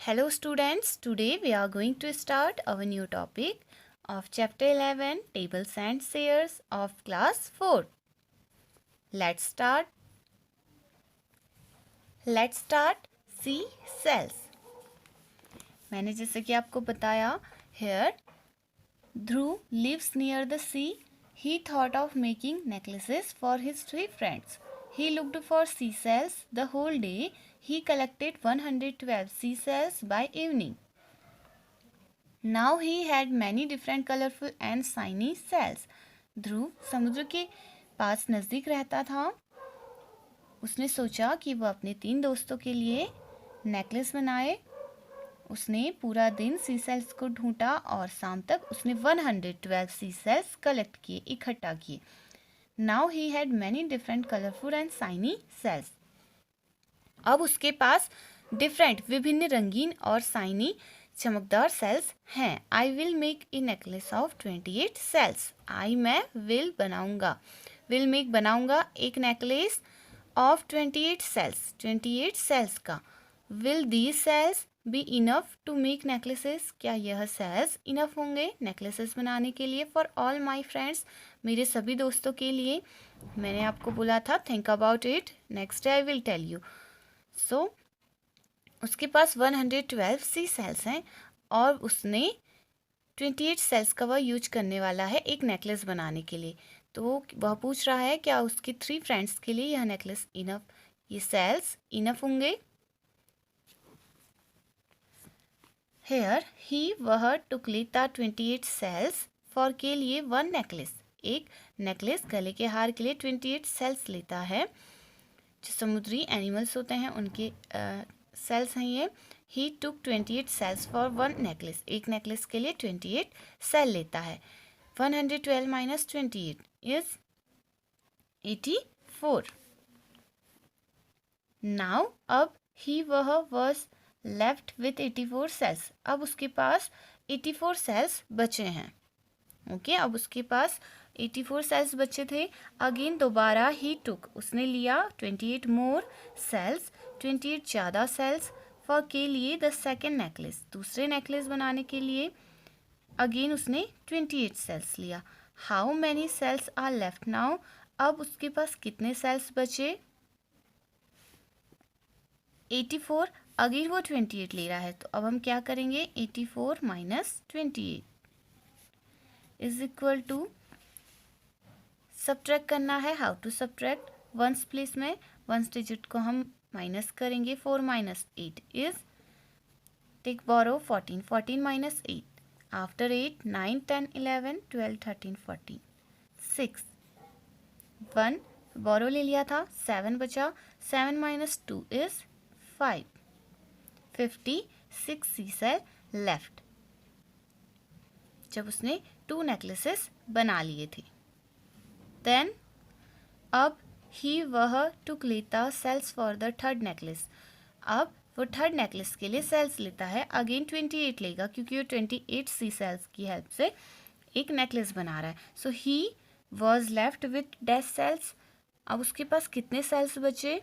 Hello students, today we are going to start our new topic of chapter 11 tables and shares of class 4. Let's start. See cells. मैंने जैसे कि आपको बताया here Dhruv lives near the sea. He thought of making necklaces for his 3 friends. He looked for seashells the whole day. He collected 112 seashells by evening. Now he had many different colorful and shiny shells. ध्रुव समुद्र के पास नज़दीक रहता था. उसने सोचा कि वह अपने 3 दोस्तों के लिए नेकलेस बनाए. उसने पूरा दिन सी सेल्स को ढूंढा और शाम तक उसने 112 सी सेल्स कलेक्ट किए, इकट्ठा किए. Now he had many different colourful and shiny shells. अब उसके पास डिफरेंट विभिन्न रंगीन और शाइनी चमकदार सेल्स हैं. I will make a necklace of 28 shells. मैं विल मेक बनाऊंगा एक नेकलेस ऑफ 28 सेल्स, 28 सेल्स का. Will these shells be enough to make necklaces. क्या यह सेल्स इनफ होंगे नेकलेसेस बनाने के लिए? फॉर ऑल माई फ्रेंड्स, मेरे सभी दोस्तों के लिए. मैंने आपको बोला था think about it, next day I will tell you. So उसके पास 112 सी सेल्स हैं और उसने 28 सेल्स का वह यूज करने वाला है एक नेकलेस बनाने के लिए. तो वह पूछ रहा है क्या उसके 3 फ्रेंड्स के लिए यह नेकलेस इनफ, ये सेल्स इनफ होंगे. हेयर ही वह टुकलेता 28 सेल्स फॉर के लिए 1 नेकलेस. एक नेकलेस गले के हार के लिए 28 सेल्स लेता है. जो समुद्री एनिमल्स होते हैं उनके सेल्स हैं ये. ही टुक 28 सेल्स फॉर 1 नेकलेस. एक नेकलेस के लिए 28 सेल लेता है. 112 माइनस 28 इज 84. नाउ अब ही वह वॉज लेफ्ट विथ 84 सेल्स. अब उसके पास 84 सेल्स बचे हैं. ओके अब उसके पास 84 सेल्स बचे थे. अगेन दोबारा ही टुक, उसने लिया 28 मोर सेल्स, 28 ज़्यादा सेल्स फॉर के लिए द सेकेंड नेकलेस, दूसरे नेकलेस बनाने के लिए. अगेन उसने 28 सेल्स लिया. How many shells are left now. अब उसके पास कितने सेल्स बचे? 84. अगेन वो 28 ले रहा है, तो अब हम क्या करेंगे? 84 minus 28 is equal to, subtract करना है. How to subtract? Ones place में वंस डिजिट को हम माइनस करेंगे. 4 minus 8 is, take borrow 14, 14 minus 8. After 8 9 10 11 12 13 14 6. 1 borrow ले लिया था, 7 बचा. 7 minus 2 is 5. 56 sea shell left जब उसने 2 नेकलेसेस बना लिए थे. देन अब ही वह टुक लेता shells for the third necklace. अब वो थर्ड नेकलेस के लिए सेल्स लेता है. अगेन 28 लेगा क्योंकि वो 28 सी सेल्स की हेल्प से एक नेकलेस बना रहा है. So he was left with dash cells. अब उसके पास कितने सेल्स बचे?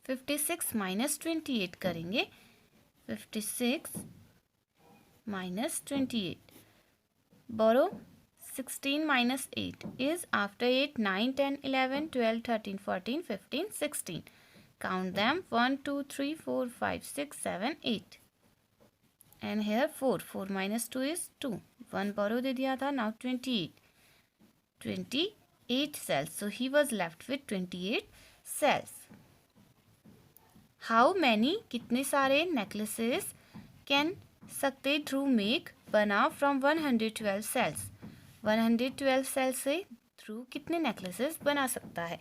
56 माइनस 28 करेंगे. 56 minus 28. Borrow 16 minus 8 is after 8 9 10 11 12 13 14 15 16. Count them 1 2 3 4 5 6 7 8. And here 4. 4 minus 2 is 2. 1 borrow दे दिया था. Now 28. 28 cells. So he was left with 28 cells. How many, कितने सारे necklaces can सकते ध्रुव make बना from 112 cells. 112 सेल्स से ध्रुव कितने नेकलेसेस बना सकता है?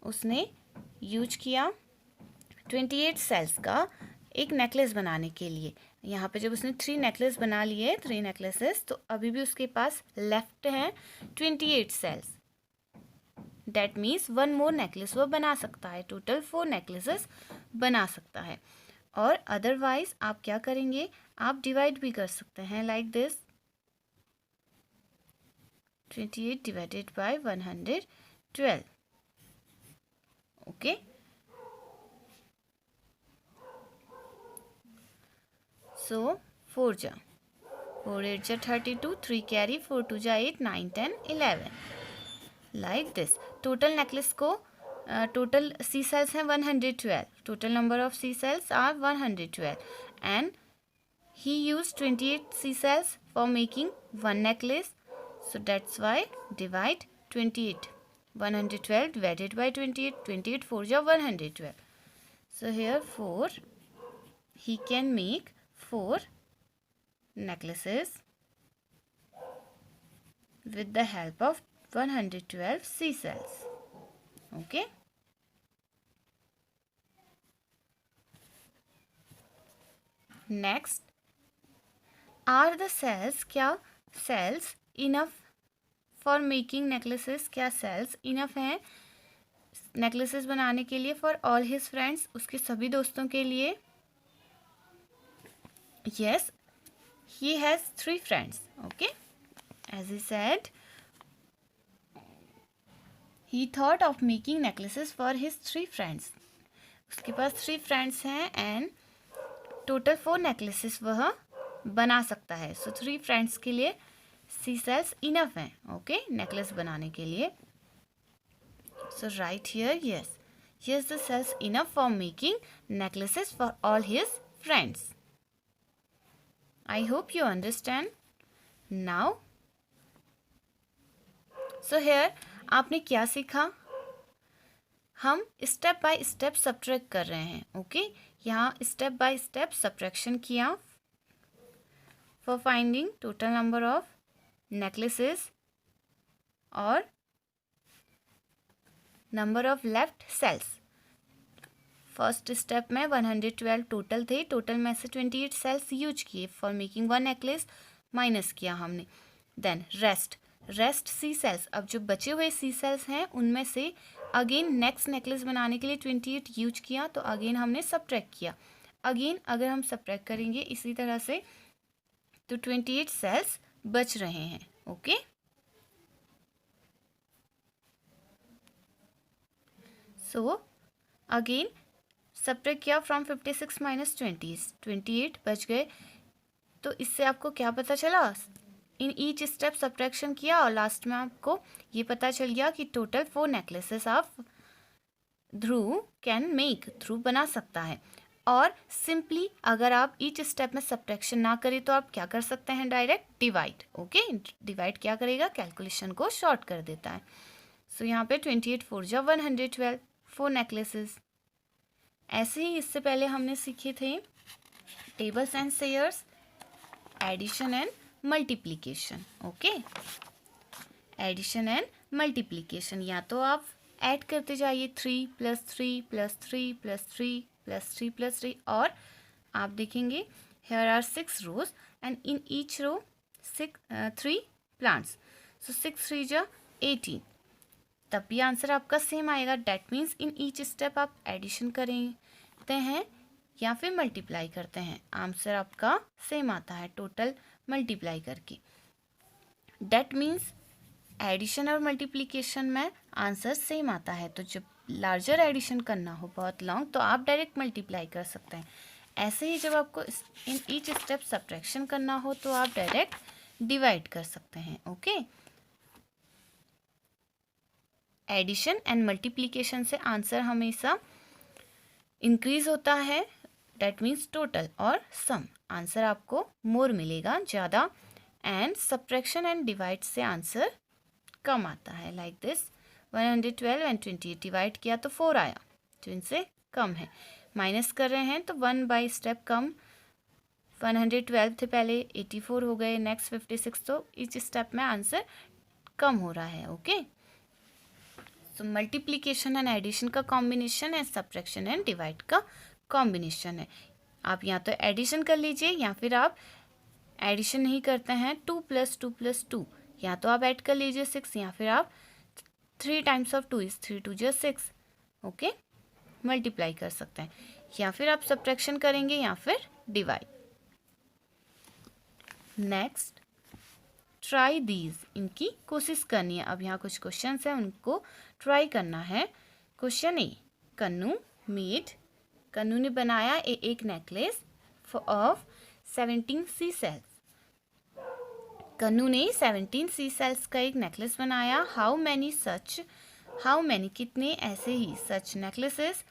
उसने यूज किया 28 सेल्स का एक नेकलेस बनाने के लिए. यहाँ पे जब उसने 3 नेकलेस बना लिए, 3 नेकलेसेस, तो अभी भी उसके पास लेफ्ट हैं 28 shells. That means 1 more necklace वो बना सकता है. टोटल 4 नेकलेसेस बना सकता है. और अदरवाइज आप क्या करेंगे? आप डिवाइड भी कर सकते हैं like this. 28 divided by 112. Okay. So 4 जा 4 8 जा 32, 3 कैरी, 4 2 जा 8, 9 10 11 लाइक दिस. टोटल नेकलेस को टोटल सी सेल्स हैं 112. Total number of sea shells are 112 and he used 28 C cells for making one necklace. So that's why divide 28. 112 divided by 28. 28 4 ja 112. So here 4. He can make 4 necklaces with the help of 112 C cells. Okay. Next. Are the cells, क्या cells enough for making necklaces, क्या cells enough हैं necklaces बनाने के लिए for all his friends, उसके सभी दोस्तों के लिए. Yes, he has 3 friends. Okay, as he said he thought of making necklaces for his 3 friends. उसके पास 3 फ्रेंड्स हैं एंड टोटल 4 नेकलेसेस वह बना सकता है. सो 3 फ्रेंड्स के लिए सी सेल्स इनफ हैं. ओके, नेकलेस बनाने के लिए. So right here yes the cells enough for making necklaces for all his friends. I hope you understand now. So here आपने क्या सीखा? हम स्टेप बाय स्टेप सब्ट्रैक्ट कर रहे हैं. ओके, यहाँ स्टेप बाय स्टेप सब्ट्रैक्शन किया for finding total number of necklaces or number of left cells. First step में 112 टोटल थे. टोटल में से 28 सेल्स यूज किए for making one necklace, minus किया हमने. Then rest sea shells. अब जो बचे हुए सी सेल्स हैं उनमें से अगेन नेक्स्ट नेकलेस बनाने के लिए 28 यूज किया, तो अगेन हमने सब्ट्रैक्ट किया. अगेन अगर हम सब्ट्रैक्ट करेंगे इसी तरह से तो 28 सेल्स बच रहे हैं. ओके, सो अगेन सब्ट्रैक्ट किया फ्रॉम 56 माइनस 20, 28 बच गए. तो इससे आपको क्या पता चला? इन ईच स्टेप सब्ट्रैक्शन किया और लास्ट में आपको ये पता चल गया कि total 4 necklaces of Dhruv can make, Dhruv बना सकता है. और सिंपली अगर आप ईच स्टेप में सब्ट्रैक्शन ना करें तो आप क्या कर सकते हैं? Direct divide. ओके, डिवाइड क्या करेगा? कैलकुलेशन को शॉर्ट कर देता है. सो यहाँ पे 28 4 जा 112 4 नेकलेसेस. ऐसे ही इससे पहले हमने सीखे थे tables and shares, addition and multiplication. Okay, addition and multiplication. या तो आप ऐड करते जाइए 3 + 3 + 3 + 3 + 3 + 3 और आप देखेंगे here are 6 rows and in each row 3 plants. So 6 3 जा 18. तब भी आंसर आपका सेम आएगा. That means in each step आप एडिशन करते हैं या फिर मल्टीप्लाई करते हैं, आंसर आपका सेम आता है टोटल मल्टीप्लाई करके. डेट मीन्स एडिशन और मल्टीप्लिकेशन में आंसर सेम आता है. तो जब लार्जर एडिशन करना हो बहुत लॉन्ग तो आप डायरेक्ट मल्टीप्लाई कर सकते हैं. ऐसे ही जब आपको इन ईच स्टेप सब्ट्रैक्शन करना हो तो आप डायरेक्ट डिवाइड कर सकते हैं. ओके, एडिशन एंड मल्टीप्लिकेशन से आंसर हमेशा इंक्रीज होता है. डेट मीन्स टोटल और सम, आंसर आपको मोर मिलेगा, ज़्यादा. एंड सब्ट्रैक्शन एंड डिवाइड से आंसर कम आता है. लाइक दिस 112 एंड 28 डिवाइड किया तो 4 आया, जो इनसे कम है. माइनस कर रहे हैं तो 1 बाई स्टेप कम. 112 थे पहले, 84 हो गए, नेक्स्ट 56. तो इस स्टेप में आंसर कम हो रहा है. ओके, तो मल्टीप्लिकेशन एंड एडिशन का कॉम्बिनेशन है, सब्ट्रैक्शन एंड डिवाइड का कॉम्बिनेशन है. आप या तो एडिशन कर लीजिए या फिर आप एडिशन नहीं करते हैं 2 + 2 + 2, या तो आप ऐड कर लीजिए 6 या फिर आप 3 टाइम्स ऑफ 2 इज 3 2 जा 6. ओके, मल्टीप्लाई कर सकते हैं या फिर आप सब्ट्रैक्शन करेंगे या फिर डिवाइड. Next, try these. इनकी कोशिश करनी है. अब यहाँ कुछ क्वेश्चन हैं, उनको ट्राई करना है. क्वेश्चन ए, कन्नू ने बनाया एक नेकलेस ऑफ 17 सी सेल्स। कन्नू ने 17 सी सेल्स का एक नेकलेस बनाया। हाउ मैनी कितने ऐसे ही सच नेकलेसेस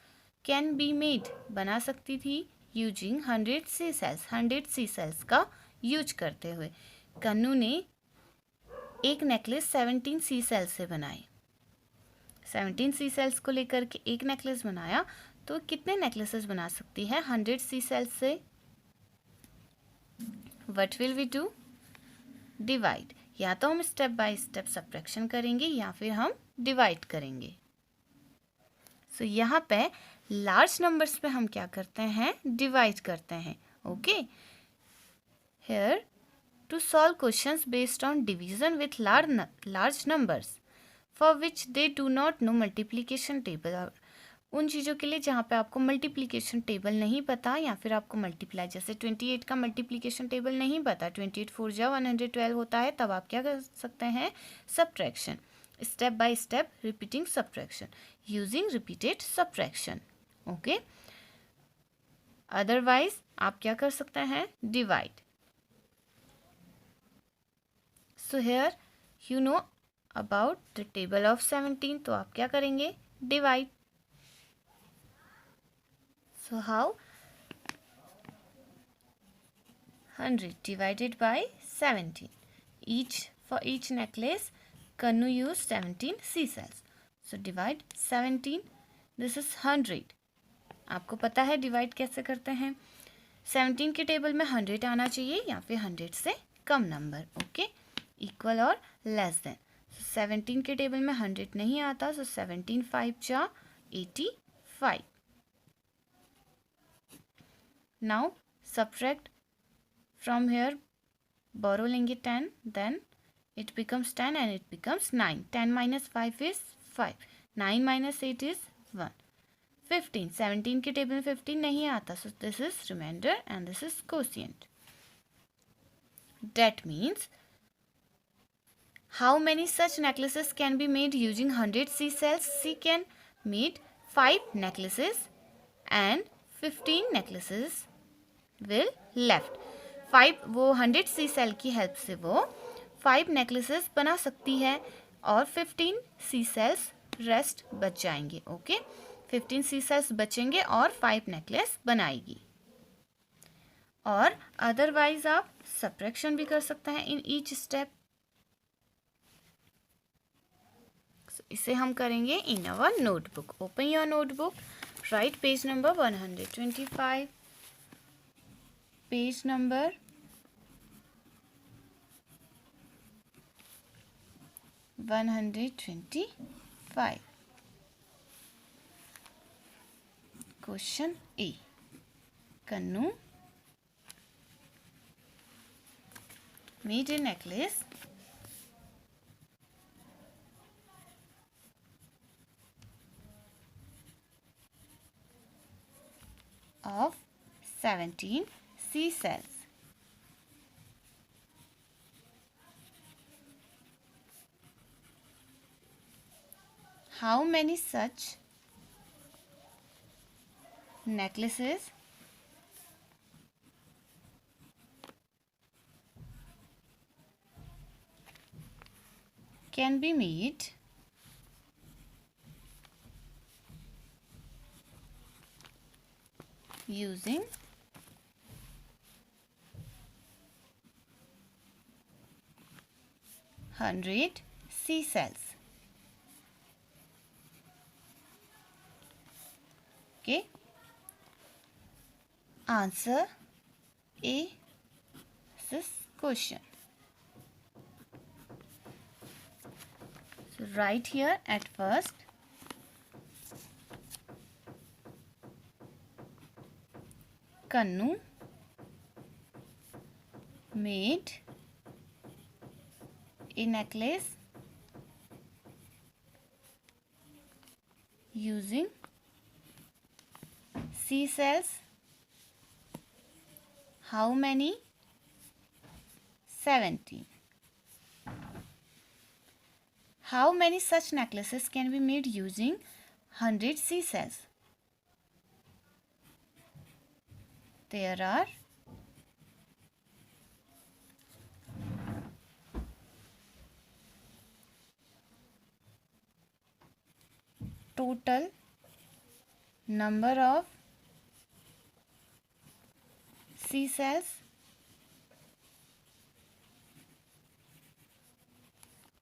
कैन बी मेड बना सकती थी using 100 sea sales, 100 sea sales का यूज करते हुए। कन्नू ने एक नेकलेस 17 सी सेल्स से बनाई। 17 सी सेल्स को लेकर के एक नेकलेस बनाया, तो कितने नेकलेसेस बना सकती है 100 सी सेल्स से? What will we do? Divide. या तो हम स्टेप बाय स्टेप सब्ट्रैक्शन करेंगे या फिर हम डिवाइड करेंगे। सो यहाँ पे लार्ज नंबर्स पे हम क्या करते हैं? डिवाइड करते हैं। Okay, here to solve questions based on division with large numbers for which they do not know multiplication table। उन चीज़ों के लिए जहाँ पे आपको मल्टीप्लिकेशन टेबल नहीं पता, या फिर आपको मल्टीप्लाई, जैसे 28 का मल्टीप्लिकेशन टेबल नहीं पता, 28 4 जा 112 होता है, तब आप क्या कर सकते हैं? Subtraction. Step by step repeating subtraction using repeated subtraction. Okay, otherwise आप क्या कर सकते हैं? Divide. So here you know about the table of 17, तो आप क्या करेंगे? Divide. So how? 100 divided by 17. For each necklace, Kannu used 17 C cells. So divide 17. This is 100. आपको पता है डिवाइड कैसे करते हैं? 17 के टेबल में 100 आना चाहिए या फिर 100 से कम नंबर। ओके, इक्वल और लेस देन। 17 के टेबल में 100 नहीं आता, सो 17 5 जा 85। नाउ सब्ट्रैक्ट फ्रॉम हेयर, बोरो लेंगे 10, then it becomes 10 and it becomes 9. 10 minus 5 is 5. 9 minus 8 is 1. 15. 17 के टेबल में 15 नहीं आता, so this is remainder and this is quotient. That means how many such necklaces can be made using 100 C cells? C can made 5 necklaces and 15 necklaces will left. 5 वो 100 C cell की help से वो 5 necklaces बना सकती है और 15 सी sales rest बच जाएंगे। ओके, 15 सी सेल्स बचेंगे और 5 नेकलेस बनाएगी। और अदरवाइज आप सब्ट्रैक्शन भी कर सकते हैं इन ईच स्टेप। इसे हम करेंगे in our notebook. Open your notebook, write page number 125, page number 125। Question A, Kannu made a necklace of 17 C cells. How many such necklaces can be made using 100 C cells? Okay, answer A this question. So write here at first, Kannu made a necklace using C cells. How many? 17. How many such necklaces can be made using 100 C cells? There are total number of C cells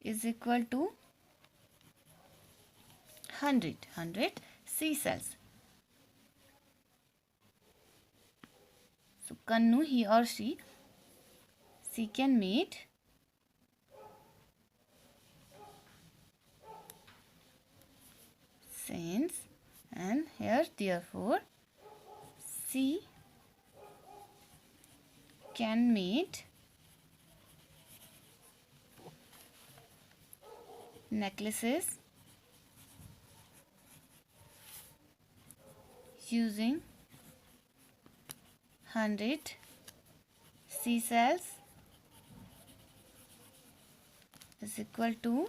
is equal to 100 C cells. So Kannu, he or she can meet since, and here therefore C can meet necklaces using 100 C cells is equal to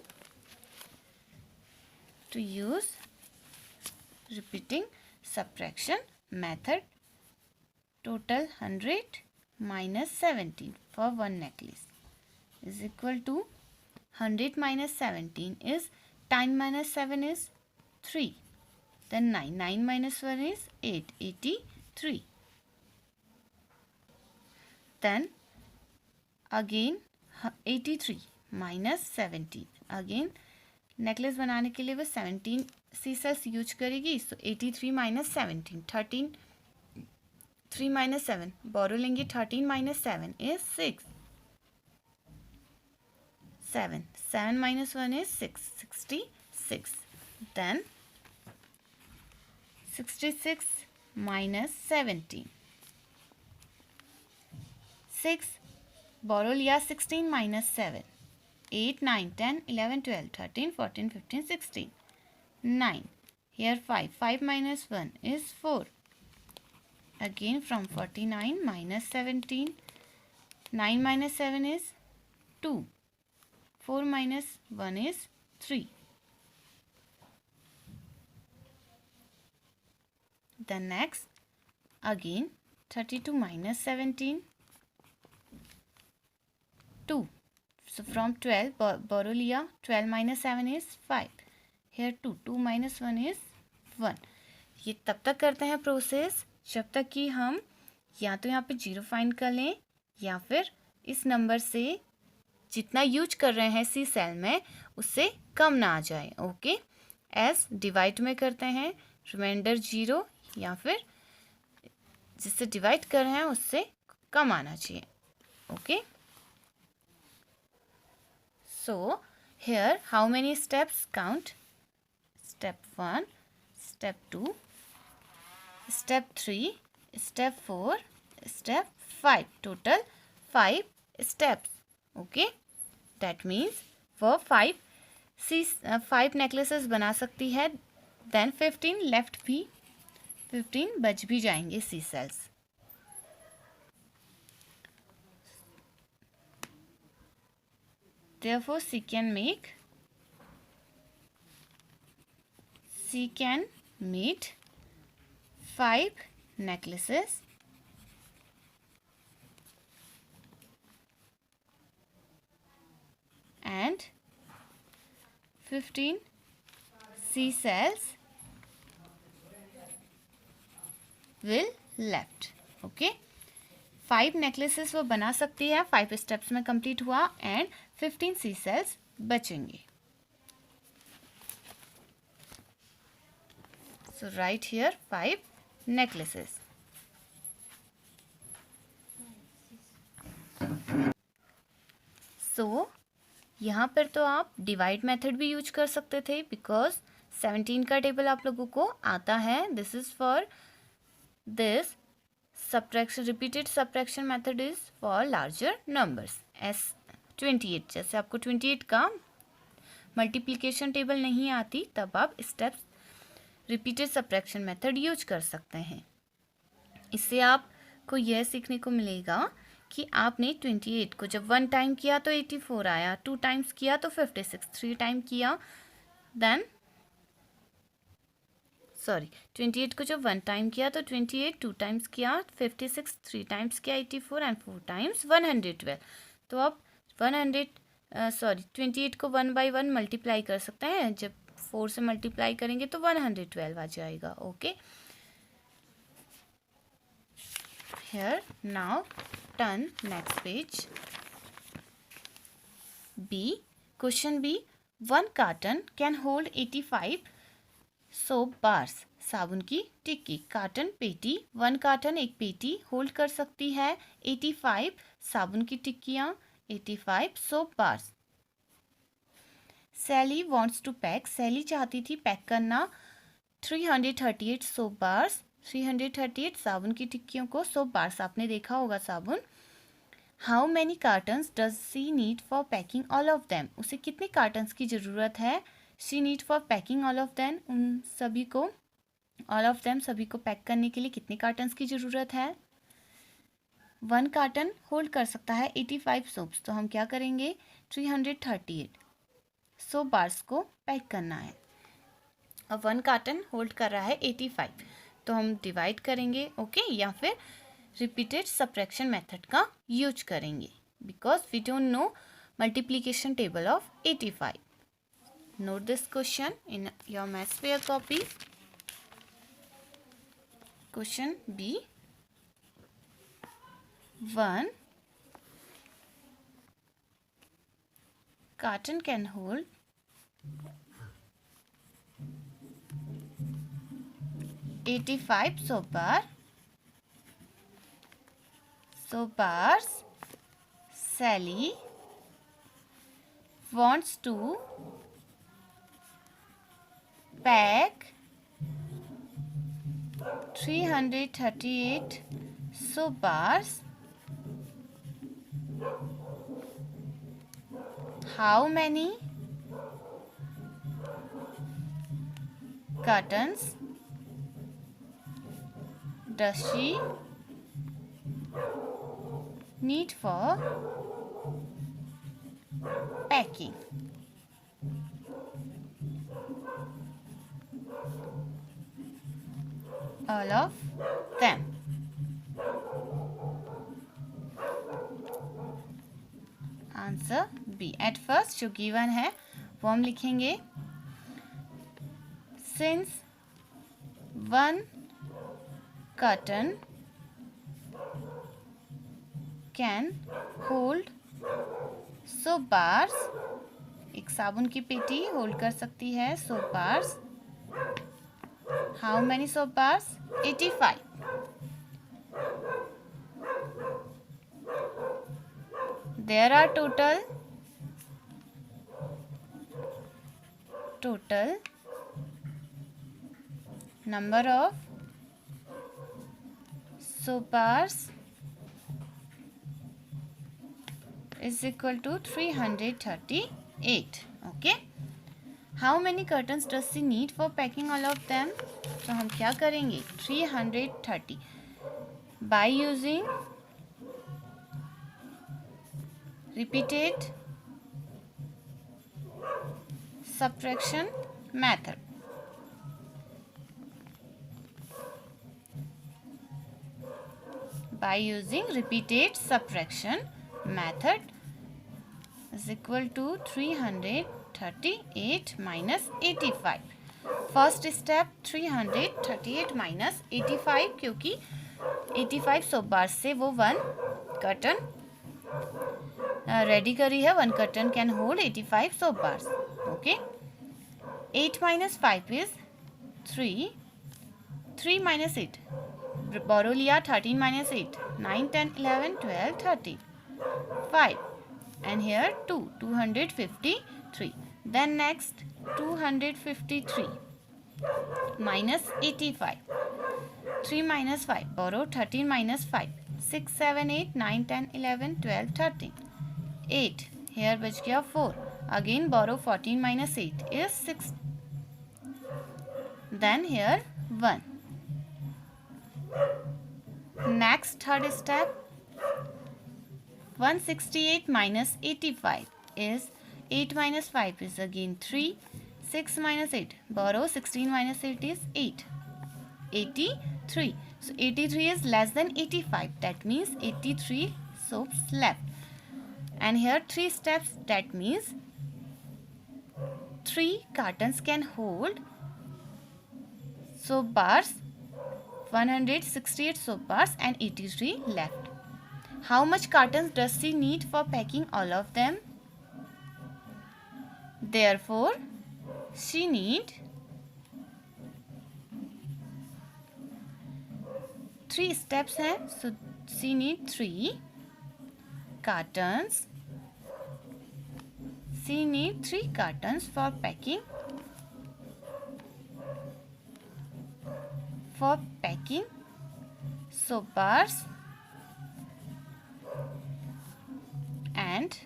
use repeating subtraction method. Total 100 minus 17 for one necklace is equal to 100 minus 17 is 10 minus 7 is 3. Then 9 minus 1 is 8, 83. Then again 83 minus 17. Again necklace बनाने के लिए वो 17 सी sales use करेगी. सो 83 minus 17, 13, 3 minus 7 borrow लेंगे. 13 minus 7 is 6. 7 minus 1 is 6, 66. Then 66 minus 17, 6 borrow लिया. 16 minus 7, 8, 9, 10, 11, 12, 13, 14, 15, 16, 9. Here 5 minus 1 is 4. Again from 49 minus 17, 9 minus 7 is 2. 4 minus 1 is 3. Then next again 32 minus 17, 2. So from 12 borrow लिया. 12 minus 7 is 5. Here 2 minus 1 is 1. ये तब तक करते हैं process जब तक कि हम या तो यहाँ पे 0 फाइंड कर लें या फिर इस नंबर से जितना यूज कर रहे हैं सी सेल में उससे कम ना आ जाए. ओके, एस डिवाइड में करते हैं. रिमाइंडर 0 या फिर जिससे डिवाइड कर रहे हैं उससे कम आना चाहिए. Okay. So here how many steps count? Step 1, step 2, step 3, step 4, step 5. Total 5 steps. Okay, that means वो 5 necklaces बना सकती है. Then 15 left भी, 15 बच भी जाएंगे C cells. Therefore she can meet 5 necklaces and 15 C cells will left. Okay, 5 necklaces वो बना सकती है. 5 स्टेप्स में कंप्लीट हुआ एंड 15 सी सेल्स बचेंगे. सो राइट हियर 5 नेकलेसेस. सो यहाँ पर तो आप डिवाइड मेथड भी यूज कर सकते थे बिकॉज 17 का टेबल आप लोगों को आता है. This is for this subtraction, repeated subtraction method is for larger numbers. as 28, जैसे आपको 28 का मल्टीप्लिकेशन टेबल नहीं आती तब आप steps repeated subtraction method use कर सकते हैं. इससे आपको यह सीखने को मिलेगा कि आपने 28 को जब 1 टाइम किया तो 84 आया, 2 टाइम्स किया तो 56, 3 टाइम किया देन 28 को जब 1 टाइम किया तो 28, 2 टाइम्स किया 56, 3 टाइम्स किया 84 एंड 4 टाइम्स 112. तो आप 28 को 1 बाई 1 मल्टीप्लाई कर सकते हैं. जब 4 से मल्टीप्लाई करेंगे तो 112 आ जाएगा. Okay, here now turn next page. B, question B, one carton can hold 85 soap bars. साबुन की टिक्की, कार्टन पेटी, 1 कार्टन एक पेटी होल्ड कर सकती है 85 साबुन की टिक्कियाँ, 85 soap bars. Sally wants to pack, Sally चाहती थी पैक करना 338 सोप बार्स, 338 साबुन की टिक्कियों को. सोप बार्स आपने देखा होगा साबुन. How many cottons does she need for packing all of them, उसे कितने कार्टन्स की ज़रूरत है. She need for packing all of them, उन सभी को, ऑल ऑफ देम सभी को पैक करने के लिए कितने कार्टन्स की ज़रूरत है. 1 कार्टन होल्ड कर सकता है 85 सोप्स, तो हम क्या करेंगे 338 सोप बार्स को पैक करना है. अब 1 कार्टन होल्ड कर रहा है 85, तो हम डिवाइड करेंगे. ओके, या फिर रिपीटेड सब्ट्रैक्शन मेथड का यूज करेंगे because we don't know multiplication table of 85. Note this question in your maths pair copy. Question B, 1 carton can hold 85 soap bars. Sally wants to pack 338 soap bars. How many cartons does she need for packing? All of them. Answer B. At first जो given है वो हम लिखेंगे since 1 carton can hold soap bars, एक साबुन की पेटी hold कर सकती है soap bars. How many soap bars 85. There are total number of soap bars is equal to 338. Okay. How many curtains does she need for packing all of them? तो हम क्या करेंगे 330 by using repeated subtraction method. By using repeated subtraction method is equal to 338 minus 85. First step 338 minus 85, क्योंकि 85 soap bar से वो 1 curtain ready करी है. 1 curtain can hold 85 soap bars. Okay, 8 minus 5 is 3. 3 minus 8 बोरो लिया. 13 minus 8 9 10 11 12 13 5 and here 253. Then next 253 minus 85. 3 minus 5 borrow. 13 minus 5 6 7 8 9 10 11 12 13 8. Here बच गया 4. Again borrow 14 minus 8 is 6. Then here 1. Next third step 168 minus 85 is 8 minus 5 is again 3. 6 minus 8 borrow. 16 minus 8 is 8. 83. So 83 is less than 85. That means 83 soaps left. And here 3 steps. That means 3 cartons can hold soap bars, 168 soap bars and 83 left. How much cartons does she need for packing all of them? Therefore, she need 3 steps हैं. So she need 3 cartons. She need 3 cartons for packing. For packing soap bars and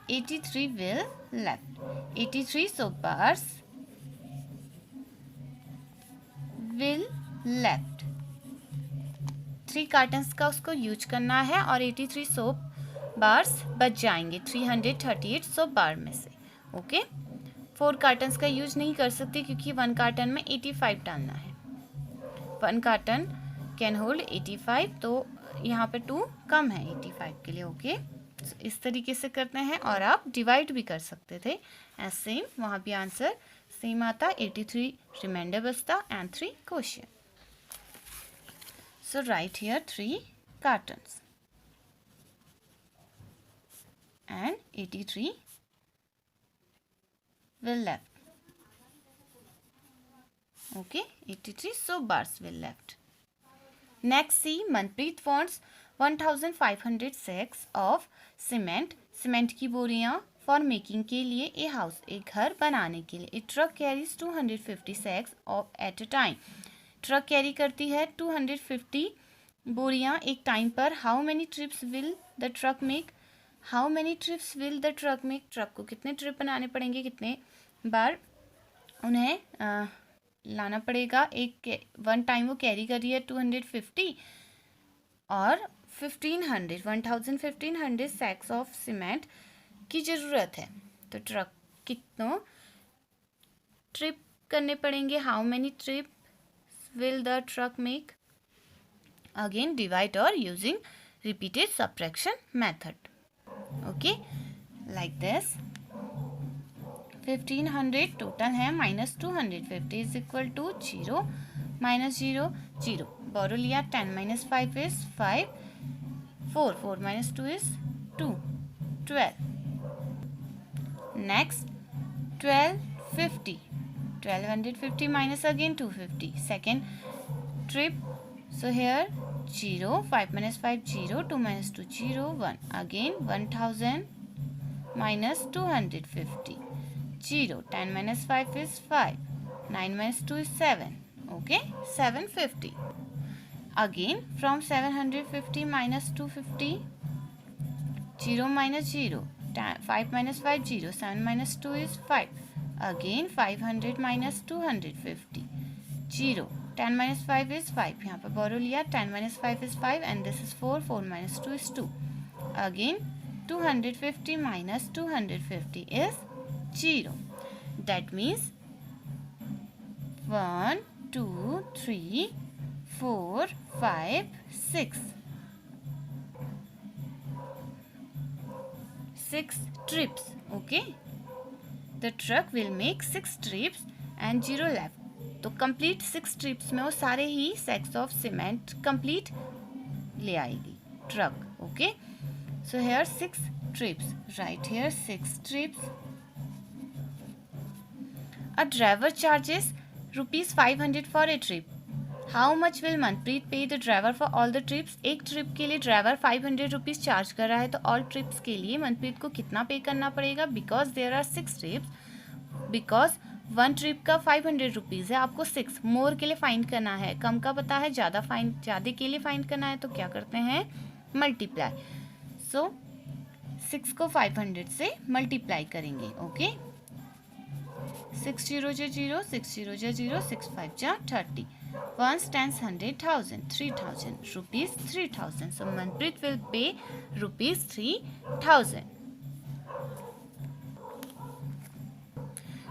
83 will left. 83 soap bars will left. 3 cottons का उसको use करना है और 83 soap bars बच जाएंगे 338 soap bar में से. ओके 4 कार्टन्स का यूज नहीं कर सकते क्योंकि 1 कार्टन में 85 डालना है. 1 कार्टन कैन होल्ड 85, तो यहाँ पे 2 कम है 85 के लिए. ओके इस तरीके से करते हैं और आप डिवाइड भी कर सकते थे. एज सेम वहाँ भी आंसर सेम आता. 83 रिमाइंडर बचता and 3 question. So write here 3 cartons and 83 will left. Okay, 83 soap bars will left. Next, see Manpreet wants 1506 of cement. Cement की बोरियां for making के लिए a house, एक घर बनाने के लिए. A truck carries 250 sacks of at a time. Truck carry करती है 250 बोरियां एक टाइम पर. How many trips will the truck make? How many trips will the truck make? Truck को कितने ट्रिप बनाने पड़ेंगे, कितने बार उन्हें लाना पड़ेगा. एक 1 टाइम वो कैरी कर रही है 250 और 1500 सैक्स ऑफ सीमेंट की ज़रूरत है. तो ट्रक कितनों ट्रिप करने पड़ेंगे? How many trip will the truck make? Again divide or using repeated subtraction method. Okay, like this. 1500 total है minus 250 is equal to 0 minus 0 0. Borrow लिया 10 minus 5 is 5. 4 minus 2 is 2. 12. Next 1250. 1250 minus again 250. Second trip. So here 0. 5 minus 5 0. 2 minus 2 0. 1. Again 1000 minus 250. 0. 10 minus 5 is 5. 9 minus 2 is 7. Okay. 750. Again from 750 minus 250. 0 minus 0. 5 minus 5 0. 7 minus 2 is 5. Again 500 minus 250. 0. 10 minus 5 is 5. यहाँ पर borrow लिया 10 minus 5 is 5 and this is 4. 4 minus 2 is 2. Again 250 minus 250 is 0. That means 1 2 3 4 5 6. 6 trips. Okay. The truck will make 6 trips and 0 left. तो complete 6 trips में वो सारे ही sacks of cement complete ले आएगी truck. Okay. So here 6 trips. Write here 6 trips. A driver charges ₹500 for a trip. How much will Manpreet pay the driver for all the trips? एक trip के लिए driver 500 rupees charge कर रहा है तो all trips के लिए मनप्रीत को कितना पे करना पड़ेगा? Because there are 6 trips. Because 1 trip का 500 रुपीज़ है. आपको 6 मोर के लिए फाइंड करना है. कम का पता है, ज़्यादा के लिए फाइंड करना है तो क्या करते हैं? मल्टीप्लाई. सो 6 को 500 से मल्टीप्लाई करेंगे. Okay 6 0 0 6 0 0 6 5 30. 1 tens 100,000 3,000 rupees 3,000. So Manpreet will pay rupees 3,000.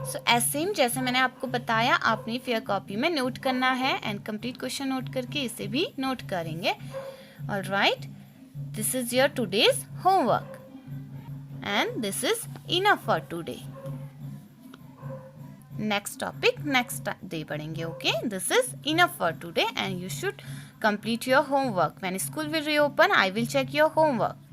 So same जैसे मैंने आपको बताया आपने फेयर कॉपी में नोट करना है एंड कंप्लीट क्वेश्चन नोट करके इसे भी नोट करेंगे. Alright, this is your today's homework and this is enough for today. Next topic next day पढ़ेंगे. Okay, this is enough for today and you should complete your homework. When school will reopen, I will check your homework.